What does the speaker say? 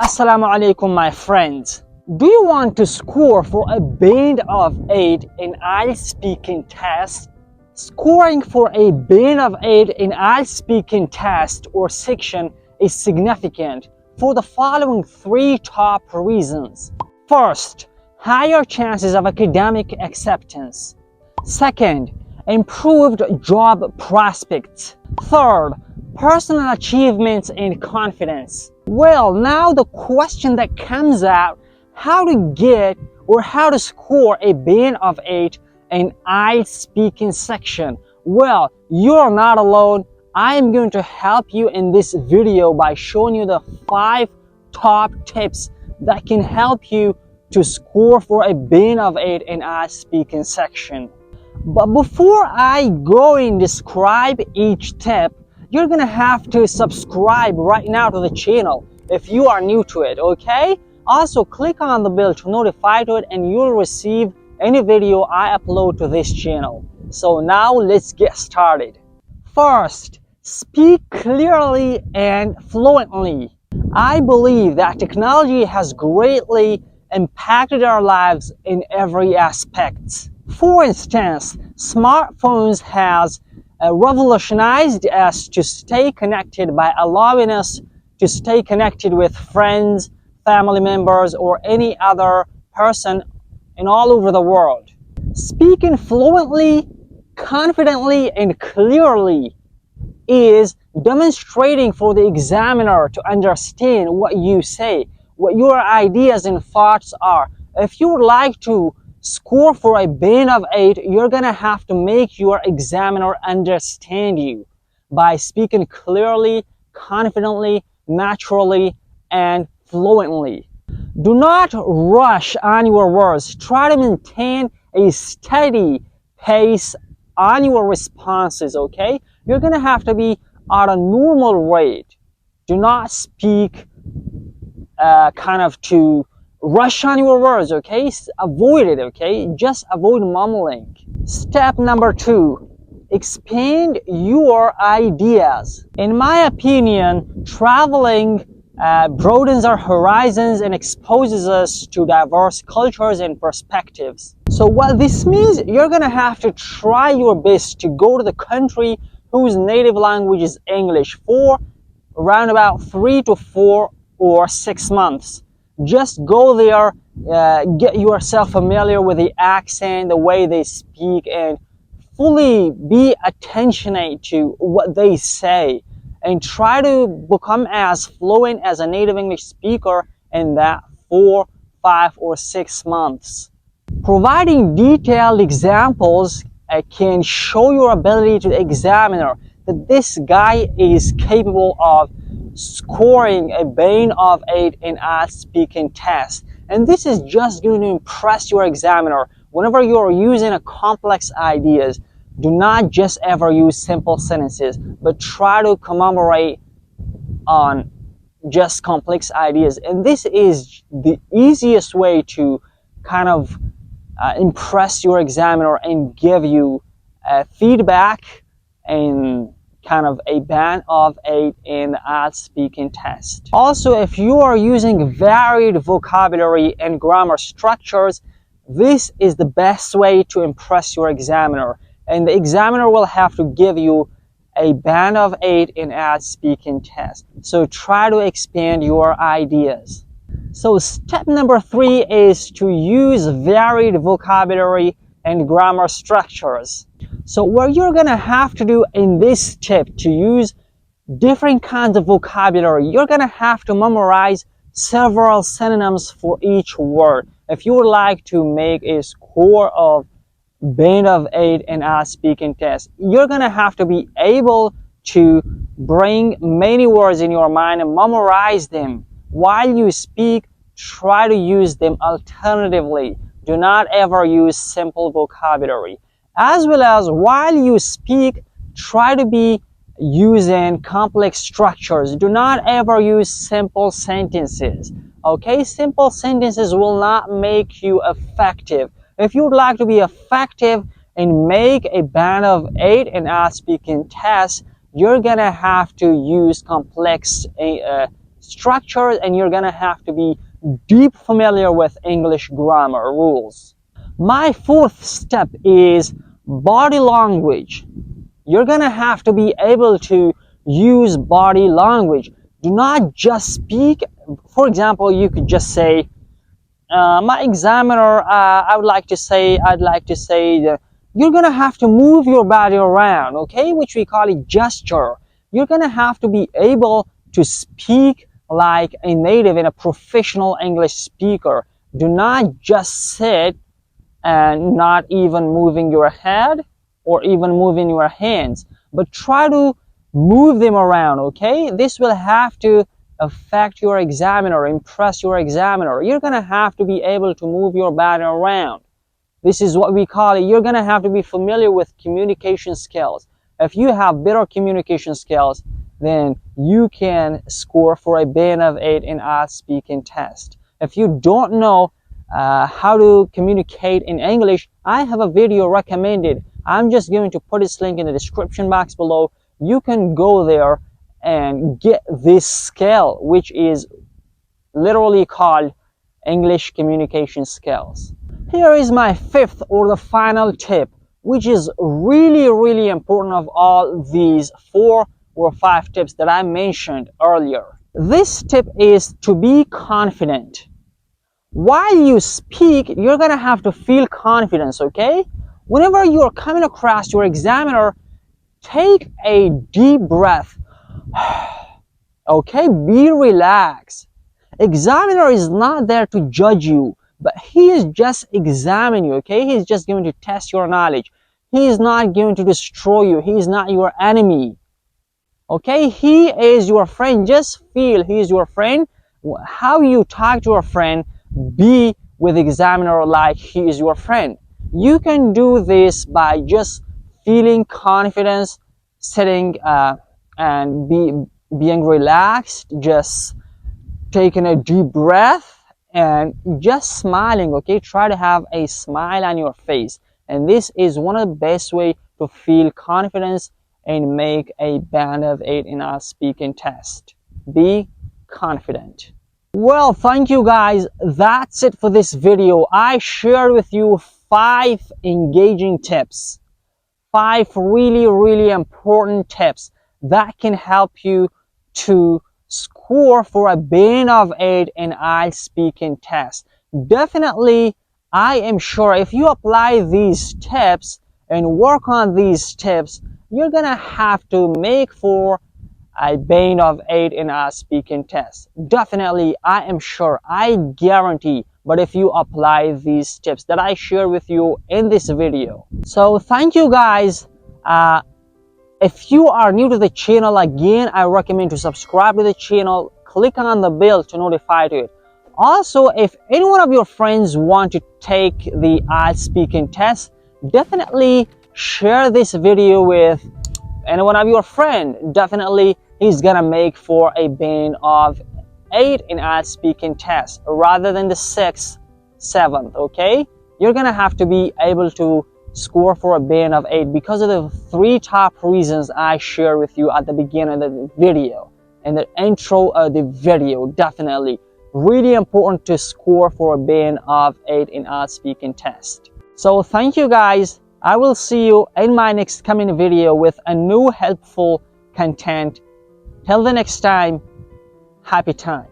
Aasalamualikum, my friends. Do you want to score for a band of 8 in IELTS speaking test? Scoring for a band of 8 in IELTS speaking test or section is significant for the following 3 top reasons. First, higher chances of academic acceptance. Second, improved job prospects. Third, personal achievements and confidence. Well, now the question that comes out, how to get or how to score a band of 8 in IELTS speaking section. Well, you're not alone. I am going to help you in this video by showing you the 5 top tips that can help you to score for a band of 8 in IELTS speaking section. But before I go and describe each tip, you're gonna have to subscribe right now to the channel if you are new to it, okay? Also, click on the bell to notify to it and you'll receive any video I upload to this channel. So now let's get started. First, speak clearly and fluently. I believe that technology has greatly impacted our lives in every aspect. For instance, smartphones has revolutionized us to stay connected by allowing us to stay connected with friends, family members, or any other person in all over the world. Speaking fluently, confidently, and clearly is demonstrating for the examiner to understand what you say, what your ideas and thoughts are. If you would like to score for a band of 8, you're gonna have to make your examiner understand you by speaking clearly, confidently, naturally, and fluently. Do not rush on your words. Try to maintain a steady pace on your responses, okay? You're gonna have to be at a normal rate. Do not speak to rush on your words, okay? Avoid it, okay? Just avoid mumbling. Step number 2, expand your ideas. In my opinion, traveling broadens our horizons and exposes us to diverse cultures and perspectives. So what this means, you're gonna have to try your best to go to the country whose native language is English for around about 3 to 4 or 6 months. Just go there, get yourself familiar with the accent, the way they speak, and fully be attentionate to what they say. And try to become as fluent as a native English speaker in that 4, 5, or 6 months. Providing detailed examples can show your ability to the examiner that this guy is capable of scoring a band of 8 in IELTS speaking test. And this is just going to impress your examiner. Whenever you're using a complex ideas, do not just ever use simple sentences, but try to commemorate on just complex ideas. And this is the easiest way to kind of impress your examiner and give you feedback and kind of a band of 8 in the IELTS speaking test. Also, if you are using varied vocabulary and grammar structures, this is the best way to impress your examiner. And the examiner will have to give you a band of 8 in IELTS speaking test. So try to expand your ideas. So step number 3 is to use varied vocabulary and grammar structures. So what you're gonna have to do in this tip to use different kinds of vocabulary, you're gonna have to memorize several synonyms for each word. If you would like to make a score of band of 8 in IELTS speaking test, you're gonna have to be able to bring many words in your mind and memorize them. While you speak, try to use them alternatively. Do not ever use simple vocabulary. As well as while you speak, try to be using complex structures. Do not ever use simple sentences. Okay, simple sentences will not make you effective. If you would like to be effective and make a band of 8 in IELTS speaking test, you're gonna have to use complex structures, and you're gonna have to be deep familiar with English grammar rules. My fourth step is body language. You're gonna have to be able to use body language. Do not just speak. For example, you could just say, my examiner, I'd like to say that you're gonna have to move your body around, okay, which we call it gesture. You're gonna have to be able to speak like a native and a professional English speaker. Do not just sit and not even moving your head or even moving your hands, but try to move them around, okay? This will have to affect your examiner, impress your examiner. You're gonna have to be able to move your body around. This is what we call it. You're gonna have to be familiar with communication skills. If you have better communication skills, then you can score for a band of 8 in IELTS speaking test. If you don't know how to communicate in English, I have a video recommended. I'm just going to put its link in the description box below. You can go there and get this skill, which is literally called English communication skills. Here is my fifth or the final tip, which is really important of all these 4 or 5 tips that I mentioned earlier. This tip is to be confident. While you speak, you're gonna have to feel confidence, okay? Whenever you're coming across your examiner, take a deep breath. Okay, be relaxed. Examiner is not there to judge you, but he is just examining you, okay? He's just going to test your knowledge. He is not going to destroy you. He is not your enemy. Okay, he is your friend. Just feel he is your friend. How you talk to your friend, be with the examiner like he is your friend. You can do this by just feeling confidence, sitting and being relaxed, just taking a deep breath and just smiling, okay? Try to have a smile on your face. And this is one of the best way to feel confidence and make a band of 8 in our speaking test. Be confident. Well, thank you guys. That's it for this video. I shared with you 5 engaging tips. 5 really important tips that can help you to score for a band of 8 in IELTS speaking test. Definitely, I am sure if you apply these tips and work on these tips, you're gonna have to make for a band of 8 in IELTS speaking test. Definitely, I am sure, I guarantee. But if you apply these tips that I share with you in this video. So thank you guys. If you are new to the channel, again, I recommend to subscribe to the channel. Click on the bell to notify to it. Also, if any one of your friends want to take the IELTS speaking test, definitely share this video with any one of your friends. Definitely, he's gonna make for a band of 8 in IELTS speaking test rather than the 6th, 7th, okay? You're gonna have to be able to score for a band of 8 because of the 3 top reasons I share with you at the beginning of the video and the intro of the video. Definitely really important to score for a band of 8 in IELTS speaking test. So thank you guys. I will see you in my next coming video with a new helpful content. Till the next time, happy time.